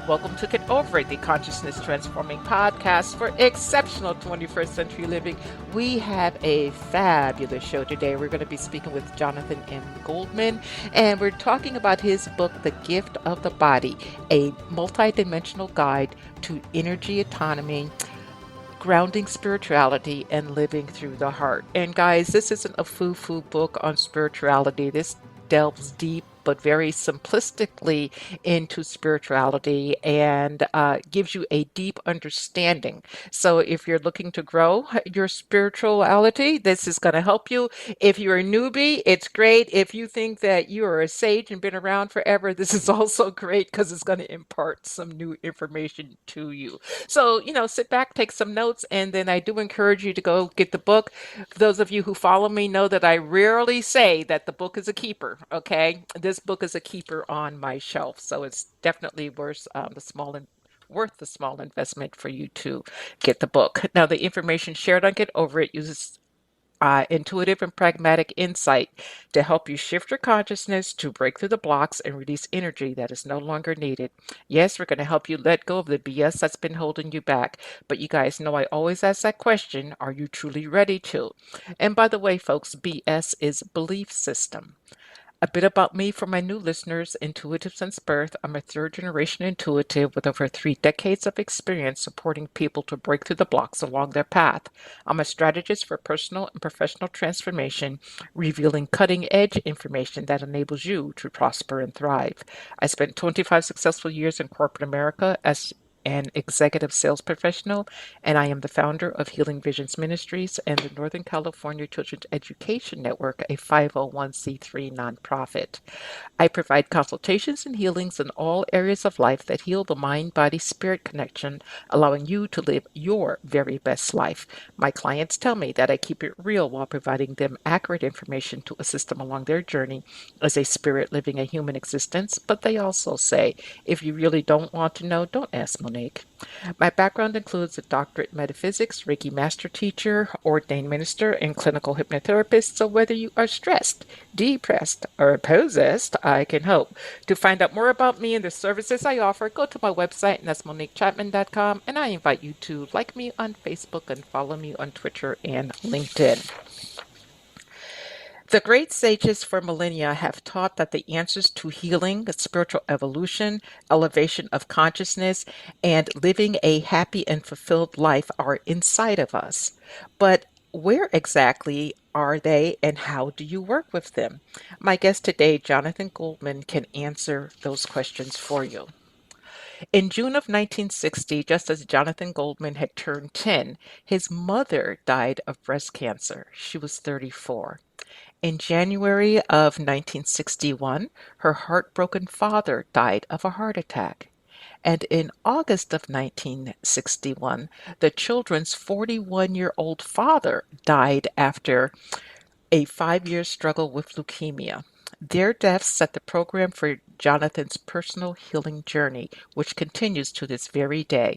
Welcome to Get Over It, the consciousness transforming podcast for exceptional 21st century living. We have a fabulous show today. We're going to be speaking with Jonathan M. Goldman, and we're talking about his book, The Gift of the Body, a multidimensional guide to energy autonomy, grounding spirituality, and living through the heart. And guys, this isn't a foo-foo book on spirituality. This delves deep but very simplistically into spirituality and gives you a deep understanding. So if you're looking to grow your spirituality, this is going to help you. If you're a newbie, it's great. If you think that you are a sage and been around forever, this is also great because it's going to impart some new information to you. So, sit back, take some notes, and then I do encourage you to go get the book. Those of you who follow me know that I rarely say that the book is a keeper, okay? This book is a keeper on my shelf, so it's definitely worth the small investment for you to get the book. Now, the information shared on Get Over It uses intuitive and pragmatic insight to help you shift your consciousness to break through the blocks and release energy that is no longer needed. Yes, we're going to help you let go of the BS that's been holding you back. But you guys know I always ask that question, are you truly ready to? And by the way, folks, BS is belief system. A bit about me for my new listeners, intuitive since birth. I'm a third generation intuitive with over 3 decades of experience supporting people to break through the blocks along their path. I'm a strategist for personal and professional transformation, revealing cutting edge information that enables you to prosper and thrive. I spent 25 successful years in corporate America as an executive sales professional, and I am the founder of Healing Visions Ministries and the Northern California Children's Education Network, a 501c3 nonprofit. I provide consultations and healings in all areas of life that heal the mind, body, spirit connection, allowing you to live your very best life. My clients tell me that I keep it real while providing them accurate information to assist them along their journey as a spirit living a human existence, but they also say, if you really don't want to know, don't ask Monique. My background includes a doctorate in metaphysics, Reiki master teacher, ordained minister, and clinical hypnotherapist. So whether you are stressed, depressed, or possessed, I can help. To find out more about me and the services I offer, go to my website, and that's MoniqueChapman.com. And I invite you to like me on Facebook and follow me on Twitter and LinkedIn. The great sages for millennia have taught that the answers to healing, spiritual evolution, elevation of consciousness, and living a happy and fulfilled life are inside of us. But where exactly are they and how do you work with them? My guest today, Jonathan Goldman, can answer those questions for you. In June of 1960, just as Jonathan Goldman had turned 10, his mother died of breast cancer. She was 34. In January of 1961, her heartbroken father died of a heart attack. And in August of 1961, the children's 41-year-old father died after a 5-year struggle with leukemia. Their deaths set the program for Jonathan's personal healing journey, which continues to this very day.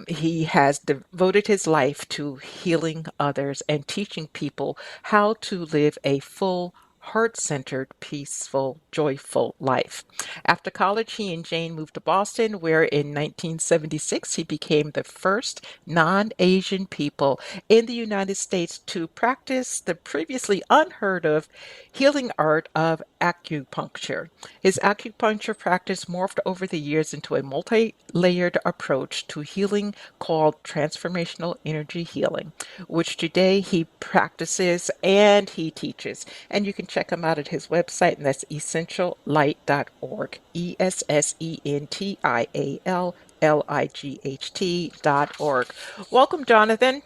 He has devoted his life to healing others and teaching people how to live a full, heart-centered, peaceful, joyful life. After college, he and Jane moved to Boston, where in 1976 he became the first non-Asian people in the United States to practice the previously unheard of healing art of acupuncture. His acupuncture practice morphed over the years into a multi-layered approach to healing called Transformational Energy Healing, which today he practices and he teaches. And you can check him out at his website, and that's essentiallight.org, essentiallight.org. Welcome, Jonathan.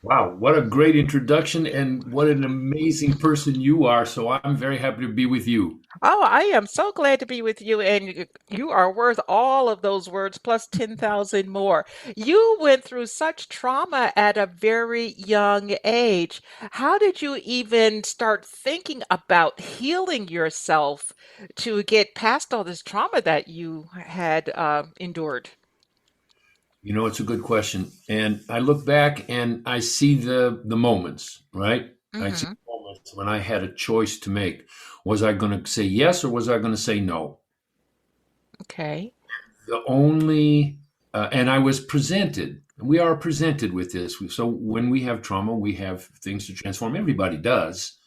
Wow, what a great introduction and what an amazing person you are. So I'm very happy to be with you. Oh, I am so glad to be with you, and you are worth all of those words plus 10,000 more. You went through such trauma at a very young age. How did you even start thinking about healing yourself to get past all this trauma that you had endured? It's a good question. And I look back and I see the moments, right? I see Mm-hmm. the moments when I had a choice to make. Was I going to say yes or was I going to say no? Okay. the only, and I was presented, we are presented with this. So when we have trauma, we have things to transform. Everybody does,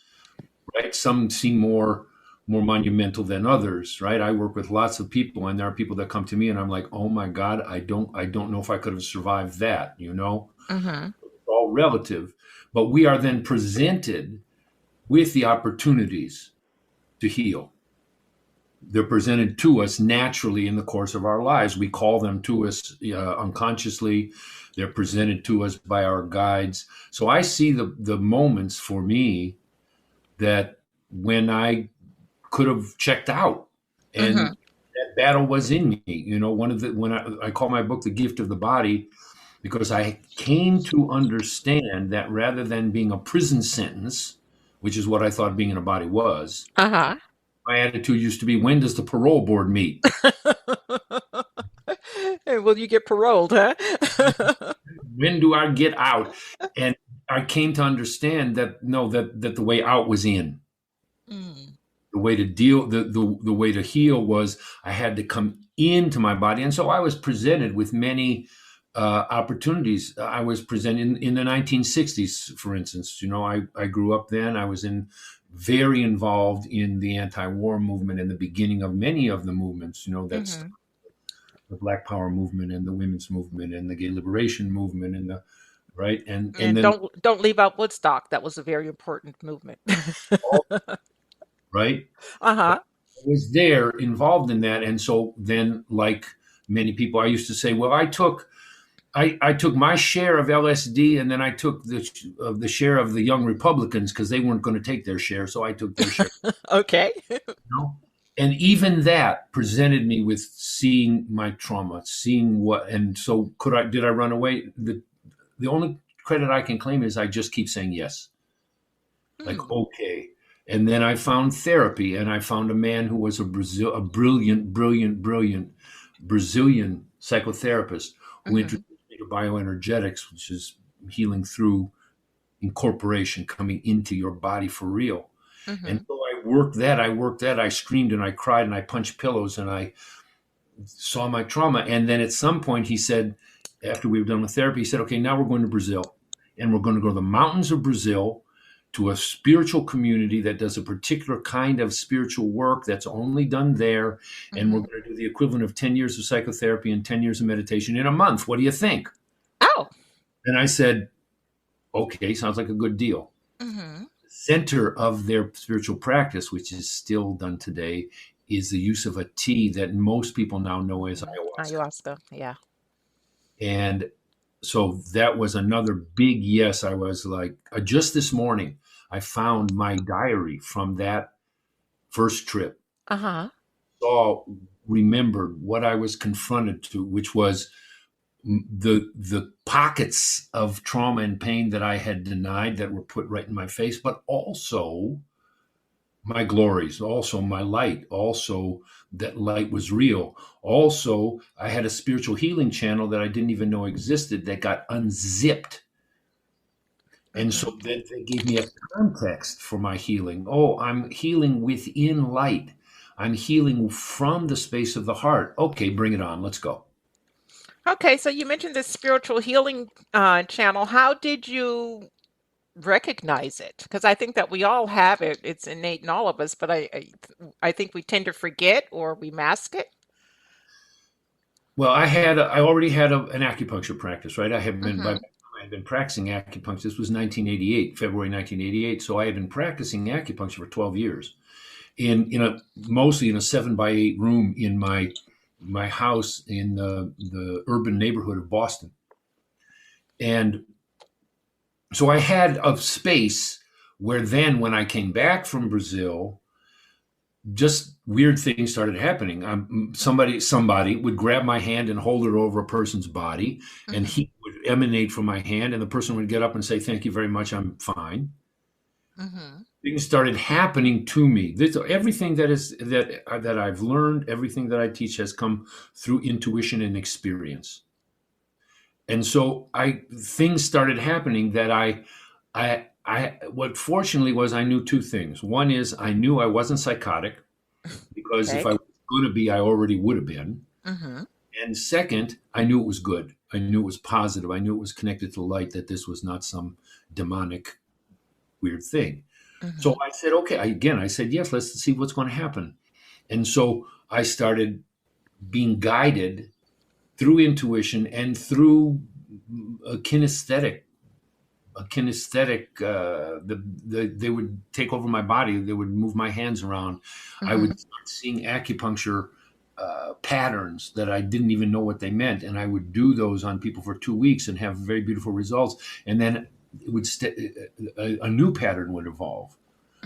right? Some seem more monumental than others, right? I work with lots of people, and there are people that come to me, and I'm like, oh my God, I don't know if I could have survived that. Mm-hmm. It's all relative, but we are then presented with the opportunities to heal. They're presented to us naturally in the course of our lives. We call them to us unconsciously. They're presented to us by our guides. So I see the moments for me that when I could have checked out, Mm-hmm. and that battle was in me. One of the when I call my book "The Gift of the Body," because I came to understand that rather than being a prison sentence, which is what I thought being in a body was, Uh-huh. my attitude used to be, when does the parole board meet? Hey, will you get paroled, huh? When do I get out? And I came to understand that no, that the way out was in. Mm. The way to deal, the way to heal was I had to come into my body. And so I was presented with many opportunities. I was presented in the 1960s, for instance. I grew up then. I was very involved in the anti-war movement and the beginning of many of the movements. That's Mm-hmm. the Black Power movement and the women's movement and the gay liberation movement and the right and And then don't leave out Woodstock. That was a very important movement. all right. I Uh-huh. was there involved in that, and so then, like many people, I used to say, well, I took my share of LSD, and then I took the share of the young Republicans because they weren't going to take their share, so I took their share. Okay. And even that presented me with seeing my trauma, seeing what, and so did I run away? The only credit I can claim is I just keep saying yes. Like, Mm. okay. And then I found therapy, and I found a man who was a brilliant, brilliant, brilliant Brazilian psychotherapist who Mm-hmm. introduced me to bioenergetics, which is healing through incorporation, coming into your body for real. And Mm-hmm. so I worked that, I screamed and I cried and I punched pillows and I saw my trauma. And then at some point he said, after we were done with therapy, he said, okay, now we're going to Brazil. And we're going to go to the mountains of Brazil to a spiritual community that does a particular kind of spiritual work that's only done there. And we're Mm-hmm. going to do the equivalent of 10 years of psychotherapy and 10 years of meditation in a month. What do you think? Oh. And I said, okay, sounds like a good deal. Mm-hmm. Center of their spiritual practice, which is still done today, is the use of a tea that most people now know as Mm-hmm. ayahuasca. Ayahuasca. Yeah. And so that was another big yes. I was like, just this morning, I found my diary from that first trip, Uh-huh. saw, remembered what I was confronted to, which was the pockets of trauma and pain that I had denied that were put right in my face, but also my glories, also my light, also that light was real. Also, I had a spiritual healing channel that I didn't even know existed that got unzipped. And Mm-hmm. so that gave me a context for my healing. Oh, I'm healing within light. I'm healing from the space of the heart. Okay, bring it on. Let's go. Okay, so you mentioned this spiritual healing channel. How did you recognize it? Because I think that we all have it. It's innate in all of us, but I think we tend to forget or we mask it. Well, I already had an acupuncture practice, right? I Mm-hmm. had been practicing acupuncture. This was 1988, February 1988. So I had been practicing acupuncture for 12 years in a mostly in a 7 by 8 room in my house in the urban neighborhood of Boston. And so I had a space where then when I came back from Brazil, just weird things started happening. Somebody would grab my hand and hold it over a person's body, and Mm-hmm. heat would emanate from my hand, and the person would get up and say, "Thank you very much, I'm fine." Mm-hmm. Things started happening to me. Everything that I've learned, everything that I teach has come through intuition and experience. And so I things started happening that what fortunately was I knew two things. One is I knew I wasn't psychotic because if Okay. I was going to be, I already would have been. Mm-hmm. And second, I knew it was good. I knew it was positive. I knew it was connected to light, that this was not some demonic weird thing. So Mhm. I said, okay, I said, yes, let's see what's going to happen. And so I started being guided through intuition and through a kinesthetic, they would take over my body. They would move my hands around. I would Mhm. start seeing acupuncture patterns that I didn't even know what they meant. And I would do those on people for 2 weeks and have very beautiful results. And then it would a new pattern would evolve.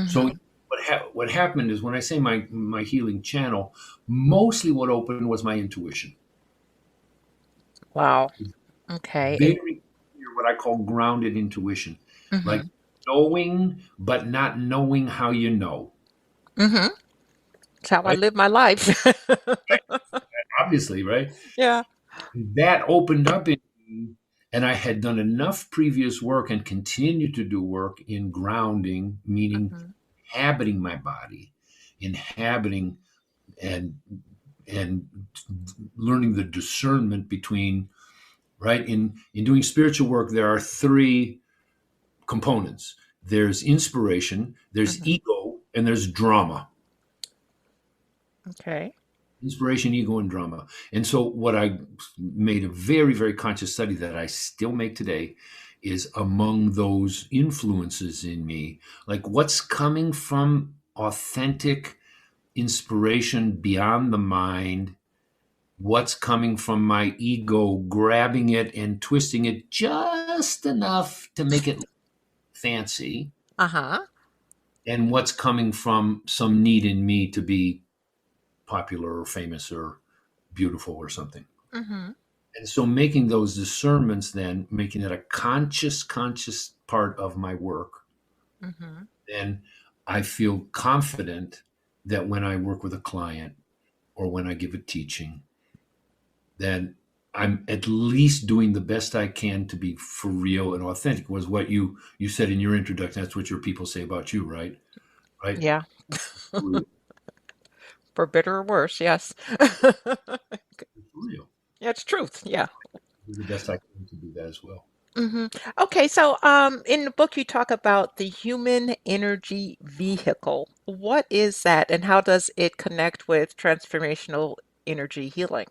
So Mhm. what happened is, when I say my healing channel, mostly what opened was my intuition. Wow. Okay. Very clear, what I call grounded intuition, like Mhm. knowing but not knowing how you know. Mhm. It's how I Right? live my life. Obviously, right? Yeah. That opened up in me, and I had done enough previous work and continued to do work in grounding, meaning Mhm. inhabiting my body, inhabiting and and learning the discernment between, right, in doing spiritual work. There are three components: there's inspiration, there's Mhm. ego, and there's drama. Okay. Inspiration, ego, and drama. And so what I made a very, very conscious study that I still make today is, among those influences in me, like, what's coming from authentic inspiration beyond the mind, what's coming from my ego grabbing it and twisting it just enough to make it fancy, Uh-huh. and what's coming from some need in me to be popular or famous or beautiful or something. Mhm. And so making those discernments, then making it a conscious part of my work, Mhm. then I feel confident that when I work with a client or when I give a teaching, then I'm at least doing the best I can to be for real and authentic. Was what you said in your introduction. That's what your people say about you, right? Right? Yeah. For real. For better or worse, yes. For real. Yeah, it's truth. Yeah. Do the best I can to do that as well. Hmm. Okay, so in the book you talk about the human energy vehicle. What is that, and how does it connect with transformational energy healing?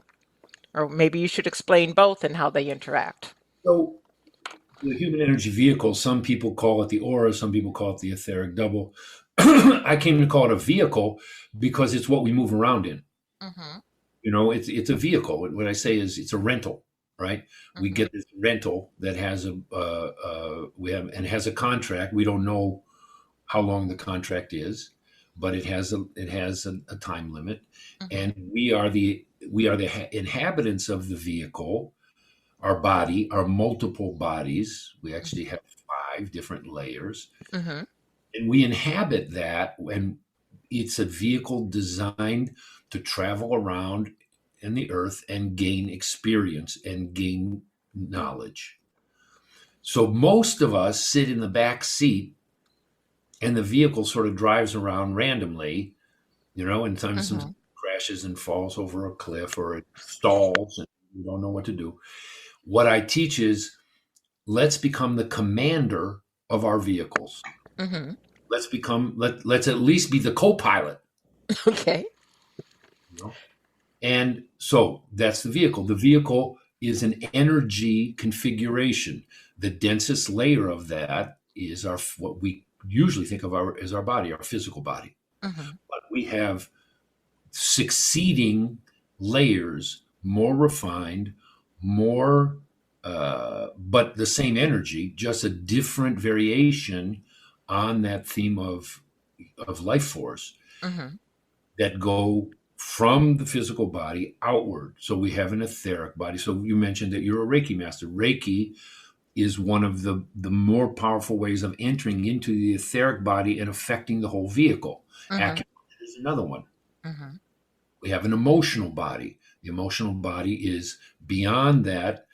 Or maybe you should explain both and how they interact. So the human energy vehicle, some people call it the aura, some people call it the etheric double. I came to call it a vehicle because it's what we move around in. Mm-hmm. It's a vehicle. What I say is, it's a rental, right? We Mm-hmm. get this rental that has we have, and has a contract. We don't know how long the contract is, but it has a time limit, Mm-hmm. and we are the inhabitants of the vehicle. Our body, our multiple bodies. We actually have 5 different layers, Mm-hmm. and we inhabit that. And it's a vehicle designed to travel around in the earth and gain experience and gain knowledge. So most of us sit in the back seat, and the vehicle sort of drives around randomly, and sometimes Mm-hmm. crashes and falls over a cliff, or it stalls and we don't know what to do. What I teach is, let's become the commander of our vehicles. Mm-hmm. Let's at least be the co-pilot. Okay. You know? And so that's the vehicle. The vehicle is an energy configuration. The densest layer of that is our what we usually think of as our body, our physical body. Mm-hmm. But we have succeeding layers, more refined, more, but the same energy, just a different variation on that theme of life force, Mm-hmm. that go from the physical body outward. So we have an etheric body. So you mentioned that you're a Reiki master. Reiki is one of the more powerful ways of entering into the etheric body and affecting the whole vehicle. Mm-hmm. Acupuncture is another one. Mm-hmm. We have an emotional body. The emotional body is beyond that,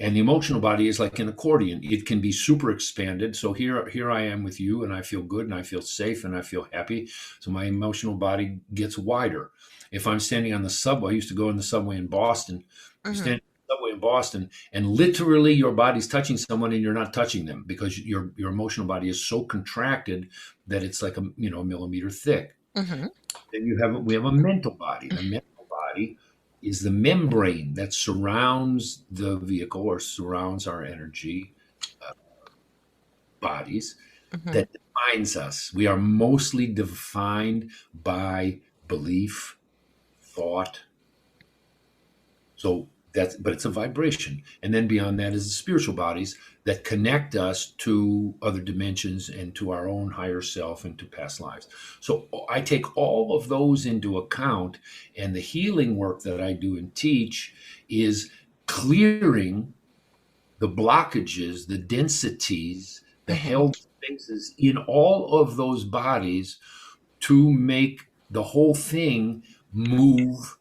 And the emotional body is like an accordion. It can be super expanded. So here I am with you, and I feel good, and I feel safe, and I feel happy. So my emotional body gets wider. If I'm standing on the subway, I used to go in the subway in Boston. You Mm-hmm. stand in the subway in Boston, and literally your body's touching someone, and you're not touching them because your emotional body is so contracted that it's like a millimeter thick. Mm-hmm. Then we have a mental body. The mental body is the membrane that surrounds the vehicle or surrounds our energy uh, bodies Mm-hmm. that defines us. We are mostly defined by belief, thought. So but it's a vibration. And then beyond that is the spiritual bodies that connect us to other dimensions and to our own higher self and to past lives. So I take all of those into account, and the healing work that I do and teach is clearing the blockages, the densities, the Mm-hmm. held spaces in all of those bodies to make the whole thing move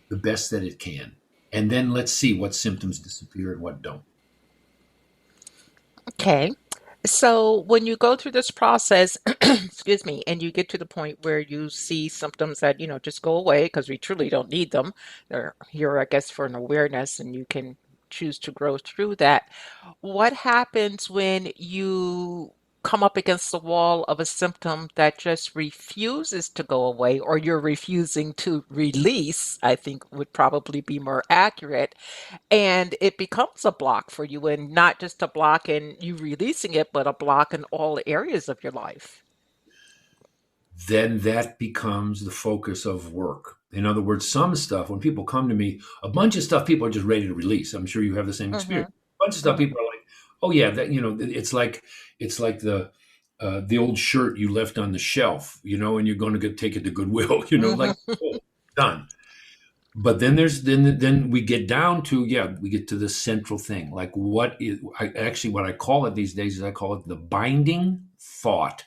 the best that it can. And then let's see what symptoms disappear and what don't. Okay. So when you go through this process, excuse me, and you get to the point where you see symptoms that, just go away because we truly don't need them. They're here, I guess, for an awareness, and you can choose to grow through that. What happens when you come up against the wall of a symptom that just refuses to go away, or you're refusing to release, I think would probably be more accurate, and it becomes a block for you, and not just a block in you releasing it, but a block in all areas of your life. Then that becomes the focus of work. In other words, some stuff, when people come to me, a bunch of stuff people are just ready to release. I'm sure you have the same Mm-hmm. experience. A bunch of stuff people are like, oh yeah, that it's like the old shirt you left on the shelf, and you're going to take it to Goodwill, like Mm-hmm. oh, done. But then we get down to we get to the central thing. Like what I call it these days is I call it the binding thought.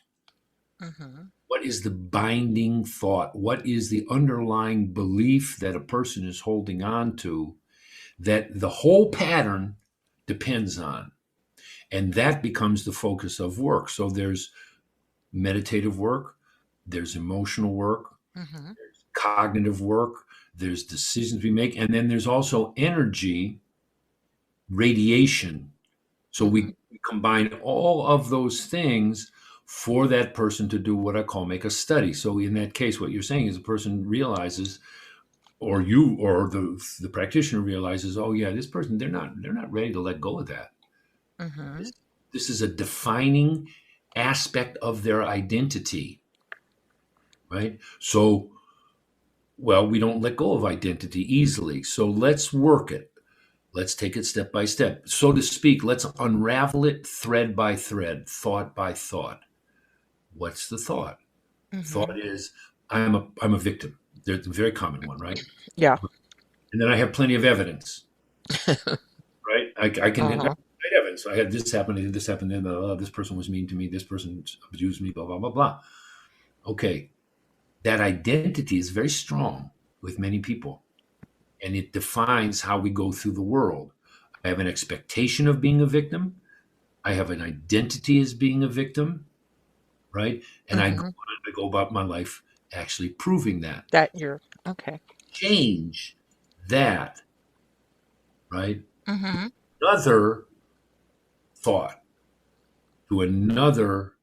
Mm-hmm. What is the binding thought? What is the underlying belief that a person is holding on to that the whole pattern depends on? And that becomes the focus of work. So there's meditative work, there's emotional work, Mm-hmm. cognitive work, there's decisions we make, and then there's also energy radiation. So Mm-hmm. we combine all of those things for that person to do what I call make a study. So in that case, what you're saying is the person realizes, or you or the practitioner realizes, oh yeah, this person they're not ready to let go of that. Mm-hmm. This, this is a defining aspect of their identity, right? So well, we don't let go of identity easily. So let's work it. Let's take it step by step. So to speak, let's unravel it thread by thread, thought by thought. What's the thought? Mm-hmm. Thought is I'm a victim. There's a very common one, right? Yeah. And then I have plenty of evidence, right? I can Uh-huh. write evidence. I had this happen, this happened, then this person was mean to me, this person abused me, blah blah blah blah. Okay, that identity is very strong with many people, and it defines how we go through the world. I have an expectation of being a victim. I have an identity as being a victim, right? And Mm-hmm. I go about my life actually proving that. That you're okay. Change that, right? Mm-hmm. Another thought to another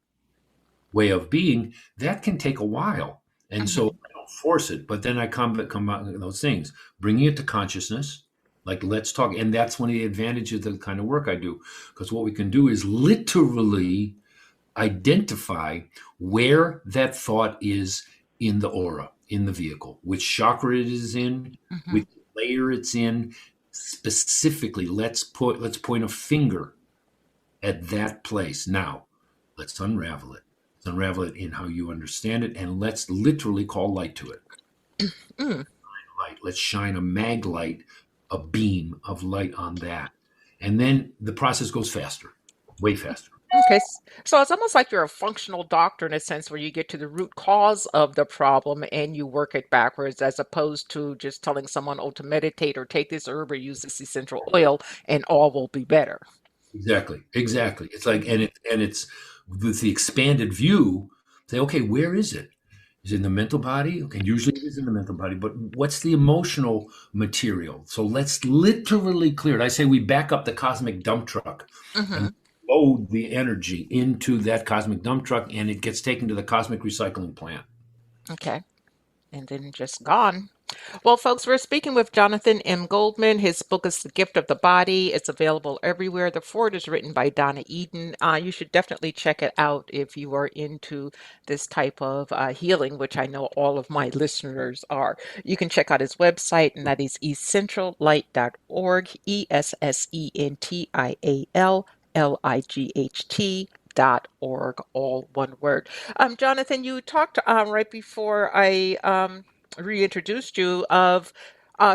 way of being, that can take a while. And so Mm-hmm. I don't force it, but then I come out with those things, bringing it to consciousness, like let's talk. And that's one of the advantages of the kind of work I do, because what we can do is literally identify where that thought is in the aura, in the vehicle, which chakra it is in, Mm-hmm. which layer it's in. Specifically, let's point a finger at that place. Now, let's unravel it. Let's unravel it in how you understand it, and let's literally call light to it. Mm. Light. Let's shine a mag light, a beam of light on that. And then the process goes faster, way faster. Okay, so it's almost like you're a functional doctor in a sense where you get to the root cause of the problem and you work it backwards, as opposed to just telling someone, oh, to meditate or take this herb or use this essential oil and all will be better. Exactly, exactly. It's like, and it's with the expanded view. Say, okay, where is it? Is it in the mental body? Okay, usually it is in the mental body, but what's the emotional material? So let's literally clear it. I say we back up the cosmic dump truck and Hmm. load the energy into that cosmic dump truck, and it gets taken to the cosmic recycling plant. Okay, and then just gone. Well, folks, we're speaking with Jonathan M. Goldman. His book is The Gift of the Body. It's available everywhere. The foreword is written by Donna Eden. You should definitely check it out if you are into this type of healing, which I know all of my listeners are. You can check out his website, and that is essentiallight.org, essentiallight.org, all one word. Jonathan, you talked right before I reintroduced you of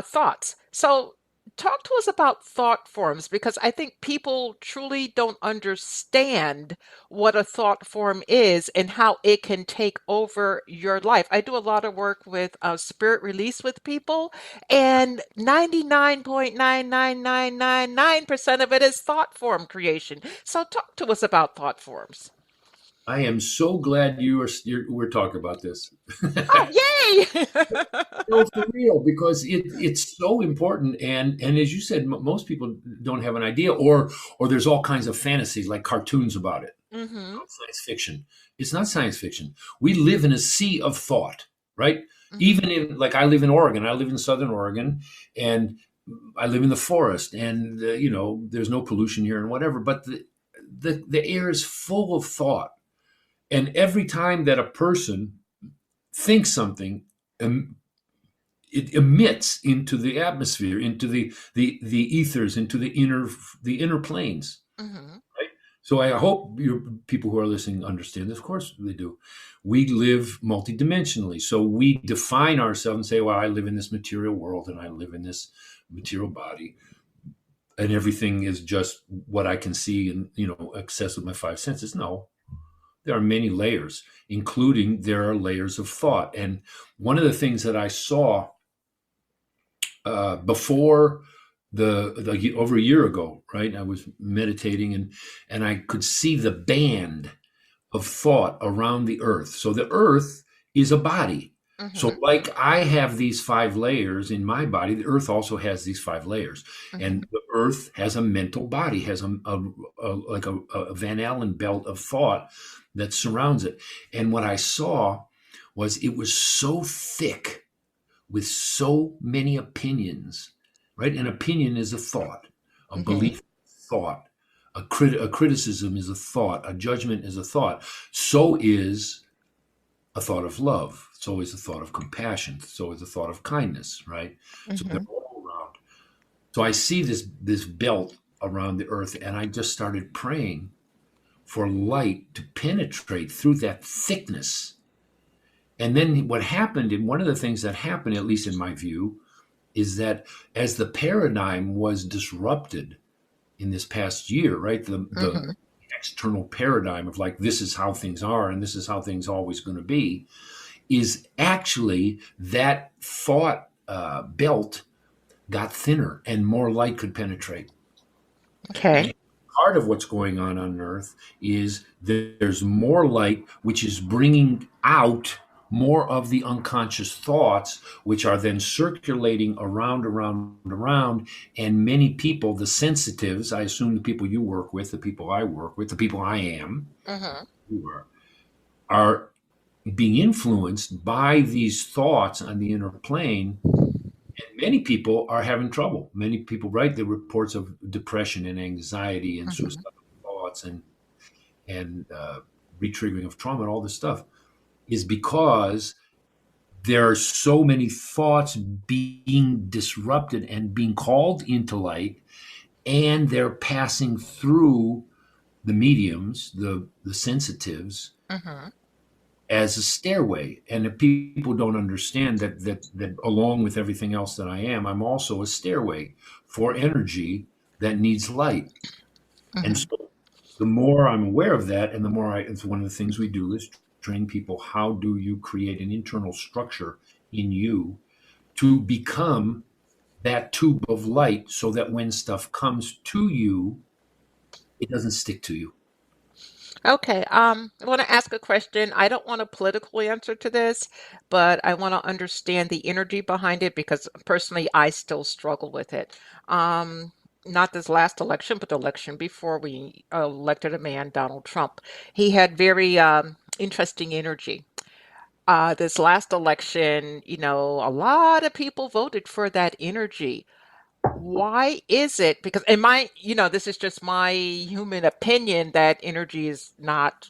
thoughts. So, talk to us about thought forms because I think people truly don't understand what a thought form is and how it can take over your life. I do a lot of work with spirit release with people, and 99.99999% of it is thought form creation. So, talk to us about thought forms. I am so glad we're talking about this. Oh, yay! No, for real, because it's so important, and as you said, most people don't have an idea, or there's all kinds of fantasies like cartoons about it, Hmm. science fiction. It's not science fiction. We live in a sea of thought, right? Hmm. Even in like I live in Oregon, I live in Southern Oregon, and I live in the forest, and there's no pollution here and whatever, but the air is full of thought, and every time that a person thinks something, um, it emits into the atmosphere, into the ethers, into the inner planes. Hmm. Right. So I hope your people who are listening understand this. Of course they do. We live multidimensionally, so we define ourselves and say, "Well, I live in this material world, and I live in this material body, and everything is just what I can see and access with my five senses." No, there are many layers, including there are layers of thought. And one of the things that I saw before the over a year ago, right? I was meditating and I could see the band of thought around the earth. So the earth is a body. So Hmm. like I have these five layers in my body, the earth also has these five layers. Hmm. And the earth has a mental body, has like a Van Allen belt of thought that surrounds it. And what I saw was it was so thick with so many opinions, right? An opinion is a thought, a Hmm. belief, thought, a criticism is a thought, a judgment is a thought. So is a thought of love. So is a thought of compassion. So is a thought of kindness, right? So they're Hmm. all around. So I see this belt around the earth, and I just started praying for light to penetrate through that thickness. And then what happened, and one of the things that happened, at least in my view, is that as the paradigm was disrupted in this past year, right? The Hmm. external paradigm of like this is how things are and this is how things are always going to be is actually that thought belt got thinner and more light could penetrate. Okay. And part of what's going on Earth is there's more light, which is bringing out more of the unconscious thoughts, which are then circulating around. And many people, the sensitives, I assume the people you work with, the people I work with, the people I am, Hmm. who are being influenced by these thoughts on the inner plane. And many people are having trouble. Many people write the reports of depression and anxiety and Hmm. suicidal thoughts and retriggering of trauma and all this stuff is because there are so many thoughts being disrupted and being called into light, and they're passing through the mediums, the sensitives, Hmm. as a stairway. And if people don't understand that along with everything else that I am, I'm also a stairway for energy that needs light. And Hmm. so The more I'm aware of that, and the more it's one of the things we do is train people. How do you create an internal structure in you to become that tube of light so that when stuff comes to you, it doesn't stick to you? Okay, I want to ask a question. I don't want a political answer to this, but I want to understand the energy behind it because personally, I still struggle with it. Um, Not this last election, but the election before we elected a man, Donald Trump. He had very interesting energy. This last election, a lot of people voted for that energy. Why is it? Because in my, this is just my human opinion that energy is not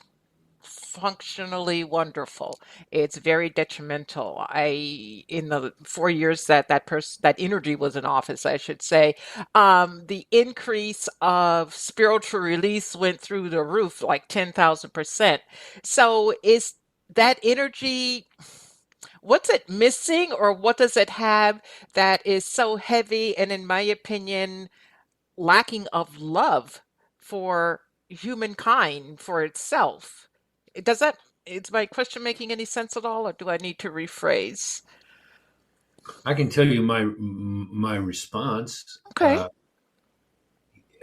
functionally wonderful. It's very detrimental. In the 4 years that person, that energy was in office, I should say, the increase of spiritual release went through the roof like 10,000%. So is that energy, what's it missing or what does it have that is so heavy and, in my opinion, lacking of love for humankind, for itself? Does that, is my question making any sense at all, or do I need to rephrase? I can tell you my response. Okay.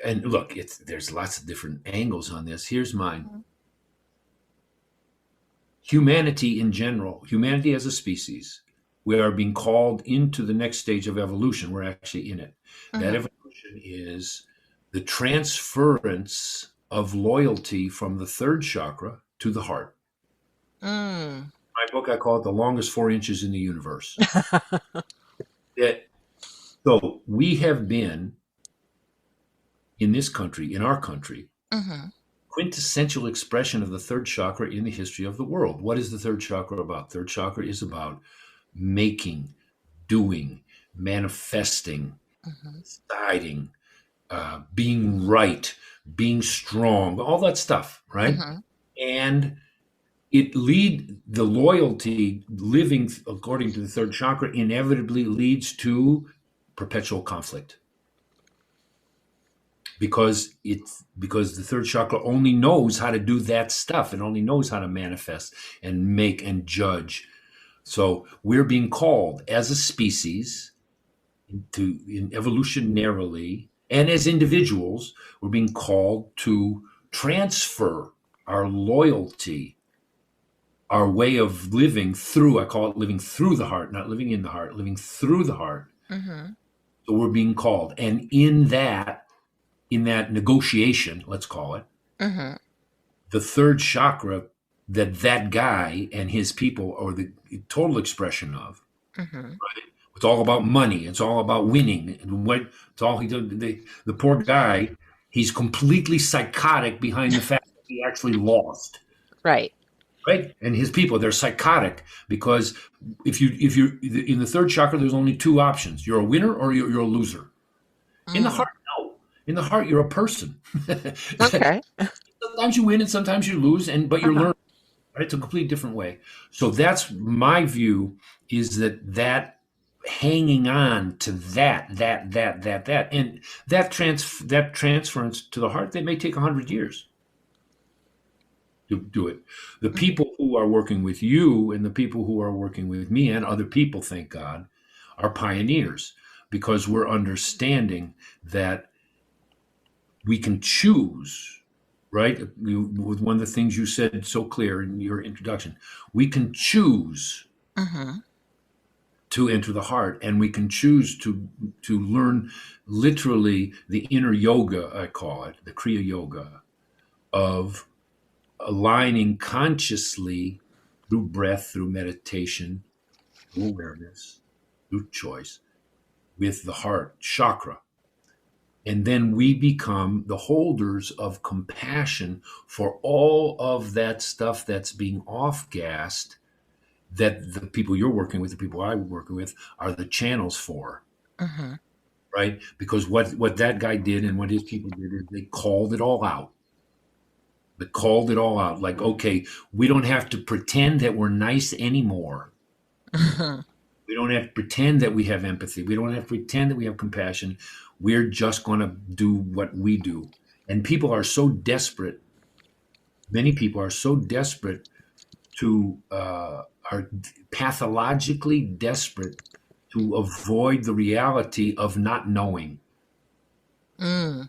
And look, there's lots of different angles on this. Here's mine. Mhm. Humanity in general, humanity as a species, we are being called into the next stage of evolution. We're actually in it. That Mhm. evolution is the transference of loyalty from the third chakra to the heart. Mm. My book, I call it the longest 4 inches in the universe. That so we have been in this country, in our country, Mhm. quintessential expression of the third chakra in the history of the world. What is the third chakra about? Third chakra is about making, doing, manifesting, Mhm. deciding, being right, being strong, all that stuff, right? Mhm. And the loyalty living according to the third chakra inevitably leads to perpetual conflict because the third chakra only knows how to do that stuff. It only knows how to manifest and make and judge. So we're being called as a species in evolutionarily and as individuals, we're being called to transfer our loyalty, our way of living through, I call it living through the heart, not living in the heart, living through the heart. Mhm. So we're being called. And in that negotiation, let's call it, Mhm. the third chakra that guy and his people are the total expression of. Mhm. It's all about money. It's all about winning. And it's all he did. The poor guy, he's completely psychotic behind the fact that he actually lost. Right. Right? And his people, they're psychotic because if you're in the third chakra, there's only two options: you're a winner or you're a loser. In the Mm. heart, no. In the heart, you're a person. Okay. Sometimes you win and sometimes you lose, but you're Uh-huh. learning. Right? It's a completely different way. So that's my view: is that hanging on to that, and that transference to the heart, that may take 100 years to do it. The Mhm. people who are working with you and the people who are working with me and other people, thank God, are pioneers because we're understanding that we can choose, right? With one of the things you said so clear in your introduction, we can choose Mhm. to enter the heart, and we can choose to learn literally the inner yoga, I call it, the Kriya Yoga, of aligning consciously through breath, through meditation, through awareness, through choice, with the heart chakra. And then we become the holders of compassion for all of that stuff that's being off gassed, that the people you're working with, the people I'm working with, are the channels for, Mhm. right? Because what that guy did and what his people did is they called it all out. They called it all out. Like, okay, we don't have to pretend that we're nice anymore. Mhm. We don't have to pretend that we have empathy. We don't have to pretend that we have compassion. We're just going to do what we do. And people are so desperate. Many people are so desperate are pathologically desperate to avoid the reality of not knowing. Mm.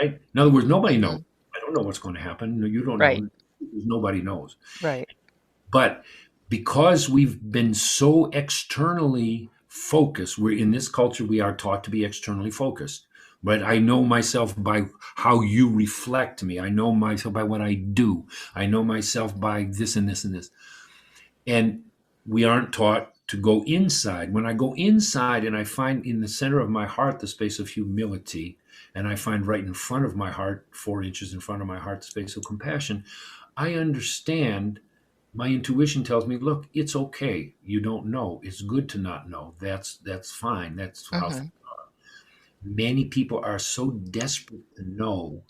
Right? In other words, nobody knows. Mhm. I don't know what's going to happen. No, you don't Right. know. Nobody knows. Right. But because we've been so externally focused, we're in this culture, we are taught to be externally focused. But I know myself by how you reflect me. I know myself by what I do. I know myself by this and this and this. And we aren't taught to go inside. When I go inside and I find in the center of my heart the space of humility, and I find right in front of my heart, 4 inches in front of my heart, the space of compassion, I understand. My intuition tells me, look, it's okay. You don't know. It's good to not know. That's fine. That's how Mhm. many people are so desperate to know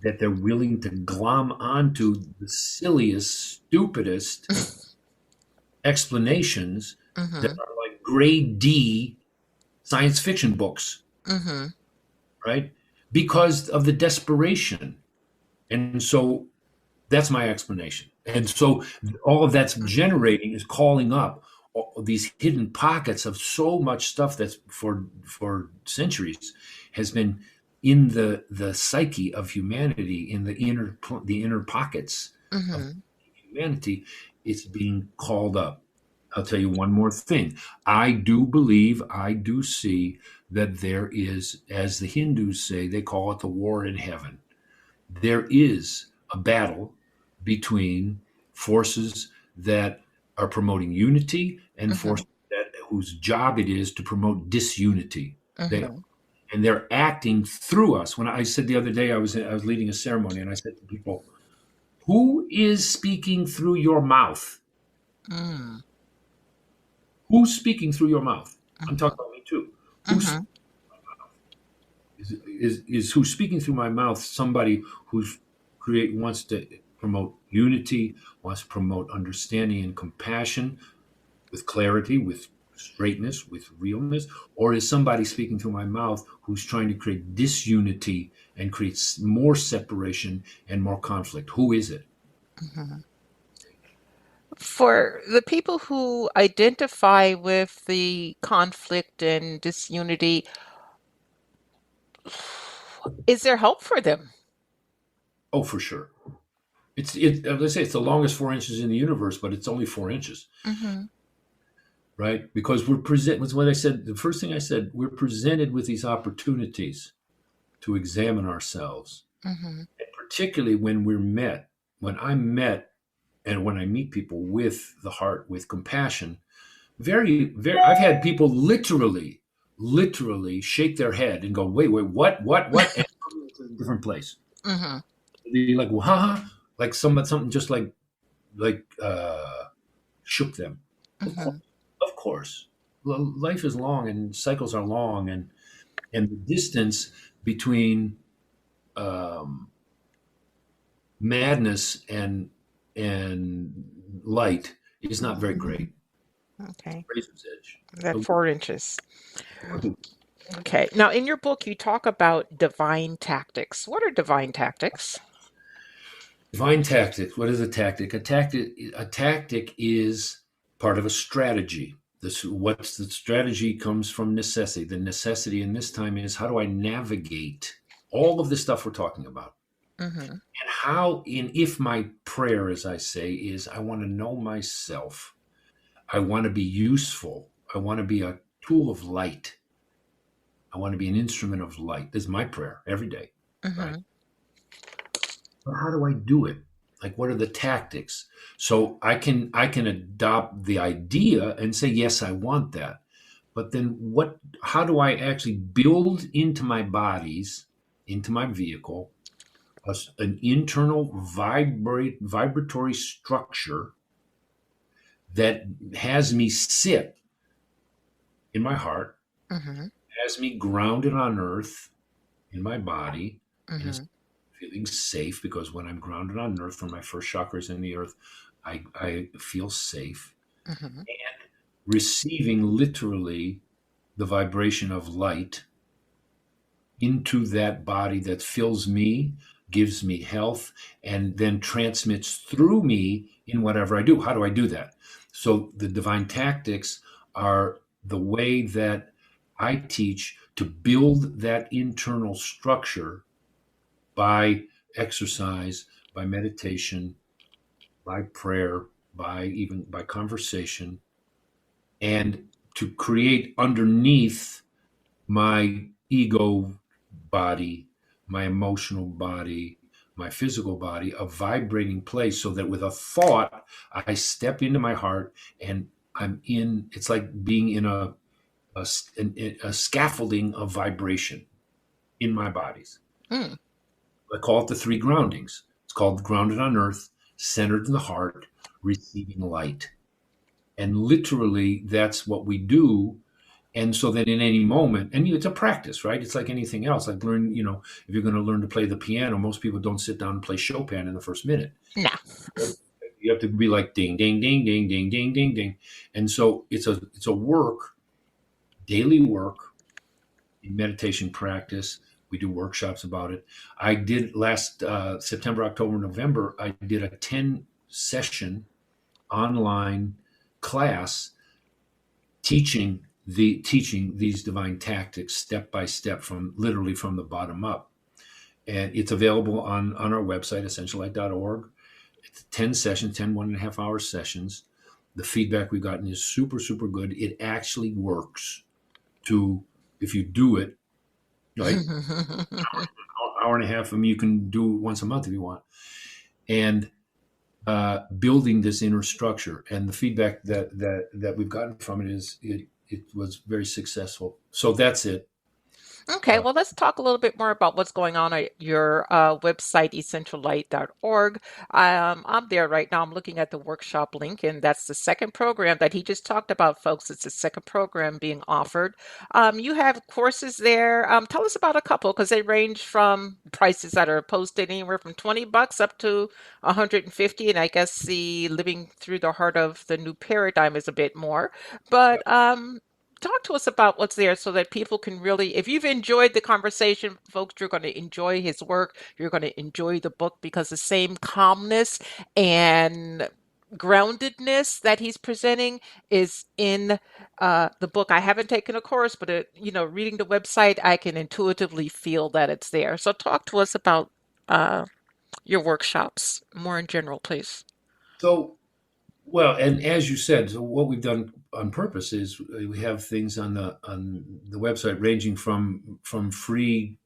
that they're willing to glom onto the silliest, stupidest explanations that Mhm. are like grade D science fiction books, Mhm. right? Because of the desperation. And so that's my explanation. And so all of that's generating is calling up these hidden pockets of so much stuff that's for centuries has been in the psyche of humanity, in the inner pockets of Mhm. humanity. It's being called up. I'll tell you one more thing. I do believe, I do see that there is, as the Hindus say, they call it the war in heaven. There is a battle between forces that are promoting unity and Mhm. forces whose job it is to promote disunity. They Mhm. and they're acting through us. When I said the other day, I was leading a ceremony, and I said to people, "Who is speaking through your mouth? Mm. Who's speaking through your mouth?" I'm talking Mhm. about me too. Who's Mhm. is who's speaking through my mouth? Somebody who's create wants to promote unity, wants to promote understanding and compassion with clarity, with straightness, with realness, or is somebody speaking through my mouth who's trying to create disunity and creates more separation and more conflict? Who is it? Mhm. For the people who identify with the conflict and disunity, is there hope for them? Oh, for sure. Let's say it's the longest 4 inches in the universe, but it's only 4 inches, Mhm. right? Because we're present. Was what I said. The first thing I said. We're presented with these opportunities to examine ourselves, Mhm. and particularly when we're met. When I'm met, and when I meet people with the heart, with compassion, very. I've had people literally shake their head and go, "Wait, what?" And come into a different place. Mhm. They're like, "Well, haha," like something just like shook them. Of course, Mhm. of course. Life is long and cycles are long, and the distance between um, madness and light is not very great. Okay. Razor's edge. That So 4 inches. Okay. Now, in your book, you talk about divine tactics. What are divine tactics? divine tactics. What is a tactic? A tactic is part of a strategy. What's the strategy comes from necessity. The necessity in this time is, how do I navigate all of the stuff we're talking about? Mhm. And how, in if my prayer, as I say, is I want to know myself. I want to be useful. I want to be a tool of light. I want to be an instrument of light. This is my prayer every day, right? Mhm. But how do I do it? Like, what are the tactics? So I can adopt the idea and say, yes, I want that. But then what? How do I actually build into my bodies, into my vehicle, an internal vibratory structure that has me sit in my heart, Mhm. has me grounded on earth in my body, in a Mhm. feeling safe, because when I'm grounded on earth, from my first chakras in the earth, I feel safe, Mhm. receiving literally the vibration of light into that body that fills me, gives me health, and then transmits through me in whatever I do. How do I do that? So the divine tactics are the way that I teach to build that internal structure by exercise, by meditation, by prayer, by conversation, and to create underneath my ego body, my emotional body, my physical body, a vibrating place so that with a thought, I step into my heart and it's like being in a, a scaffolding of vibration in my bodies. Mm. I call it the three groundings. It's called grounded on earth, centered in the heart, receiving light. And literally, that's what we do. And so that in any moment, and it's a practice, right? It's like anything else. Like if you're going to learn to play the piano, most people don't sit down and play Chopin in the first minute. No. You have to be like ding, ding, ding, ding, ding, ding, ding, ding. And so it's a work, daily work in meditation practice. We do workshops about it. I did last September, October, November, I did a 10-session online class teaching these divine tactics step by step literally from the bottom up. And it's available on our website, essentiallight.org. It's 10 sessions, 10 1.5-hour sessions. The feedback we've gotten is super, super good. It actually works if you do it, like hour and a half of them, you can do it once a month if you want. And building this inner structure, and the feedback that we've gotten from it is it was very successful. So that's it. Okay, well, let's talk a little bit more about what's going on at your website, essentiallight.org. I'm there right now. I'm looking at the workshop link, and that's the second program that he just talked about, folks. It's the second program being offered. You have courses there. Tell us about a couple, because they range from prices that are posted anywhere from $20 up to 150, and I guess the Living Through the Heart of the New Paradigm is a bit more. But talk to us about what's there so that people can really, if you've enjoyed the conversation, folks, you're going to enjoy his work. You're going to enjoy the book, because the same calmness and groundedness that he's presenting is in the book. I haven't taken a course, but reading the website, I can intuitively feel that it's there. So talk to us about your workshops more in general, please. So, well, and as you said, so what we've done on purpose is we have things on the website ranging from free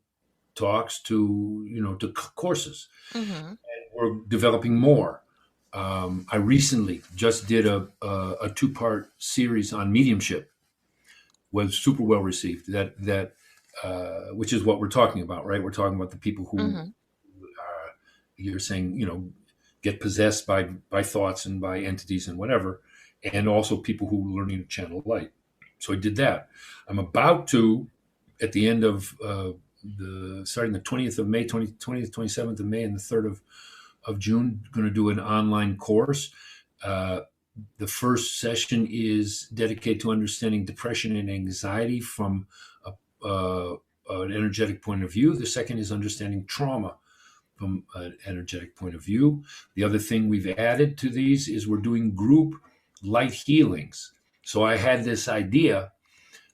talks to courses. Mm-hmm. And we're developing more. I recently just did a 2-part series on mediumship. Was super well received. That which is what we're talking about, right? We're talking about the people who Mm-hmm. you're saying get possessed by thoughts and by entities and whatever, and also people who are learning to channel light. So I did that. I'm about to, at the end of starting the 20th of May, 20th, 27th of May, and the 3rd of June, going to do an online course. The first session is dedicated to understanding depression and anxiety from an energetic point of view. The second is understanding trauma from an energetic point of view. The other thing we've added to these is we're doing group light healings. So I had this idea.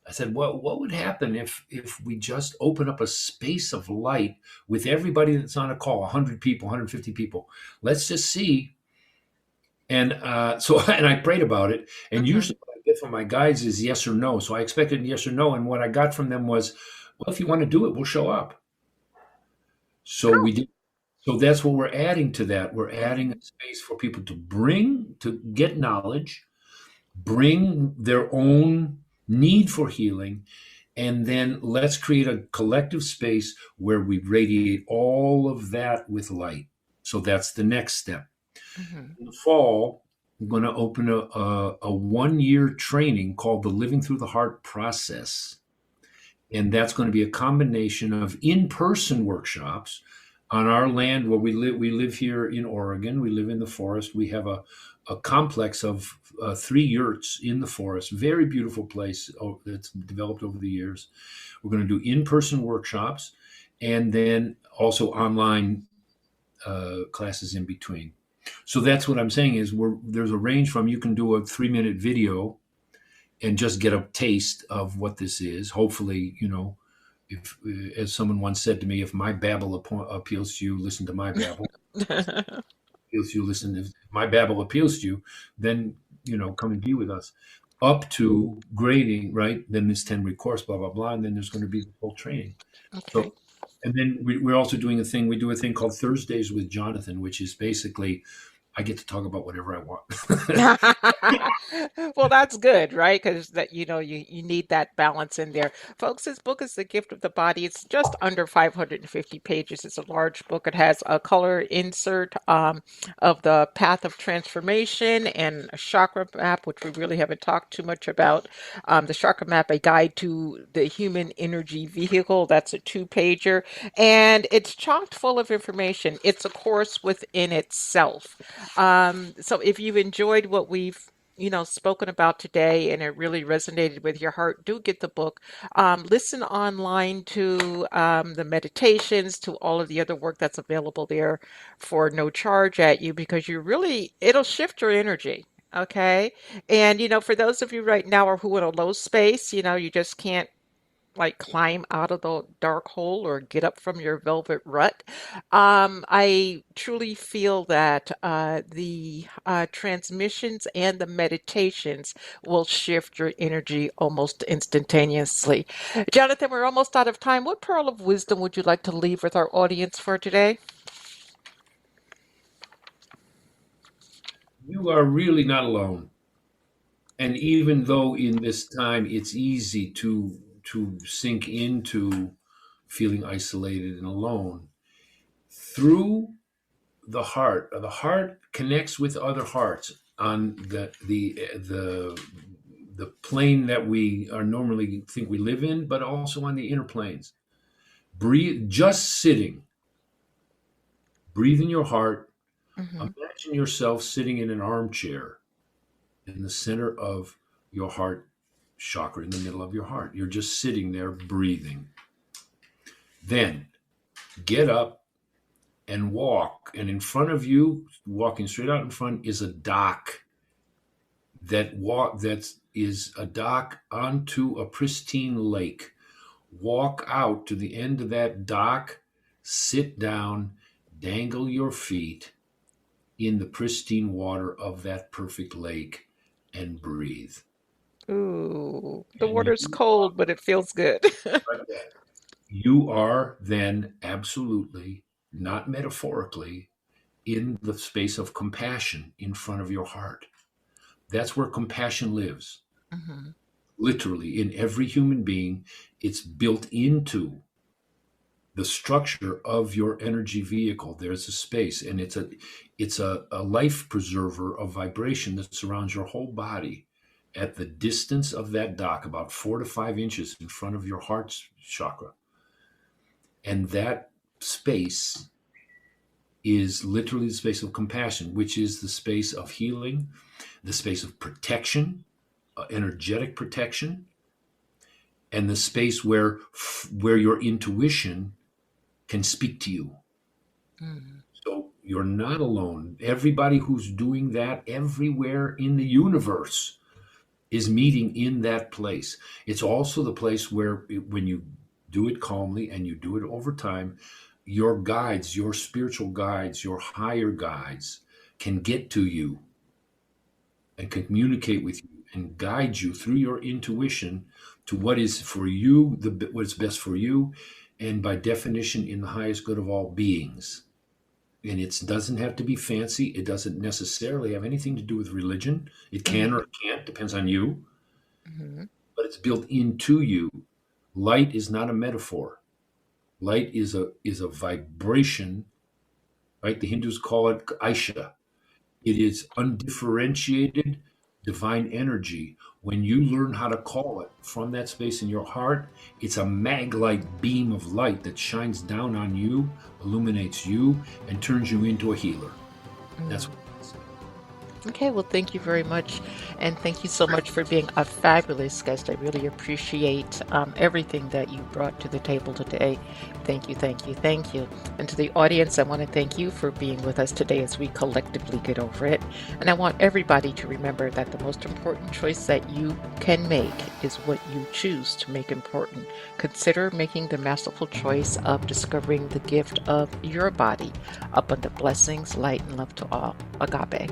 I said, well, what would happen if we just open up a space of light with everybody that's on a call, 100 people, 150 people? Let's just see. And and I prayed about it. And Mm-hmm. usually what I get from my guides is yes or no. So I expected yes or no. And what I got from them was, well, if you want to do it, we'll show up. So Oh. we did. So that's what we're adding to that. We're adding a space for people to get knowledge, bring their own need for healing, and then let's create a collective space where we radiate all of that with light. So that's the next step. Mm-hmm. In the fall, I'm going to open a 1-year training called the Living Through the Heart process. And that's going to be a combination of in-person workshops on our land where we live. We live here in Oregon. We live in the forest. We have a a complex of 3 yurts in the forest, very beautiful place that's developed over the years. We're going to do in-person workshops and then also online classes in between. So that's what I'm saying is there's a range from you can do a 3-minute video and just get a taste of what this is. Hopefully, if, as someone once said to me, if my babble appeals to you, listen to my babble. Appeals to you, listen. If my babble appeals to you, then come and be with us. Up to grading, right? Then this 10-week course, blah blah blah, and then there's going to be the whole training. Okay. So, and then we're also doing a thing. We do a thing called Thursdays with Jonathan, which is basically I get to talk about whatever I want. Well, that's good, right? Because that you need that balance in there. Folks, this book is The Gift of the Body. It's just under 550 pages. It's a large book. It has a color insert of the path of transformation and a chakra map, which we really haven't talked too much about. The chakra map, a guide to the human energy vehicle. That's a 2-pager, and it's chocked full of information. It's a course within itself. So if you've enjoyed what we've spoken about today and it really resonated with your heart, do get the book. Listen online to the meditations, to all of the other work that's available there for no charge at you, because it'll shift your energy. Okay. And, for those of you right now who are in a low space, you just can't like climb out of the dark hole or get up from your velvet rut. I truly feel that the transmissions and the meditations will shift your energy almost instantaneously. Jonathan, we're almost out of time. What pearl of wisdom would you like to leave with our audience for today? You are really not alone. And even though in this time it's easy to sink into feeling isolated and alone, through the heart connects with other hearts on the plane that we are normally think we live in, but also on the inner planes. Breathe, just sitting. Breathe in your heart. Mm-hmm. Imagine yourself sitting in an armchair in the center of your heart chakra, in the middle of your heart. You're just sitting there breathing. Then get up and walk. And in front of you, walking straight out in front, is a dock that is a dock onto a pristine lake. Walk out to the end of that dock, sit down, dangle your feet in the pristine water of that perfect lake, and breathe. Ooh, the And water's cold, but it feels good. you are then absolutely, not metaphorically, in the space of compassion in front of your heart. That's where compassion lives. Mm-hmm. Literally, in every human being, it's built into the structure of your energy vehicle. There's a space, and it's a life preserver of vibration that surrounds your whole body at the distance of that dock, about 4 to 5 inches in front of your heart's chakra. And that space is literally the space of compassion, which is the space of healing, the space of protection, energetic protection, and the space where your intuition can speak to you. Mm-hmm. So you're not alone. Everybody who's doing that everywhere in the universe is meeting in that place. It's also the place where when you do it calmly and you do it over time, your guides, your spiritual guides, your higher guides can get to you and communicate with you and guide you through your intuition to what is for you, what's best for you, and by definition, in the highest good of all beings. And it doesn't have to be fancy. It doesn't necessarily have anything to do with religion. It can or it can't, depends on you. Mm-hmm. But it's built into you. Light is not a metaphor. Light is a vibration, right? The Hindus call it Aisha. It is undifferentiated divine energy. When you learn how to call it from that space in your heart, it's a mag-like beam of light that shines down on you, illuminates you, and turns you into a healer. That's what I say. Okay, well, thank you very much. And thank you so much for being a fabulous guest. I really appreciate everything that you brought to the table today. Thank you, thank you, thank you. And to the audience, I want to thank you for being with us today as we collectively get over it. And I want everybody to remember that the most important choice that you can make is what you choose to make important. Consider making the masterful choice of discovering the gift of your body. Abundant blessings, light, and love to all. Agape.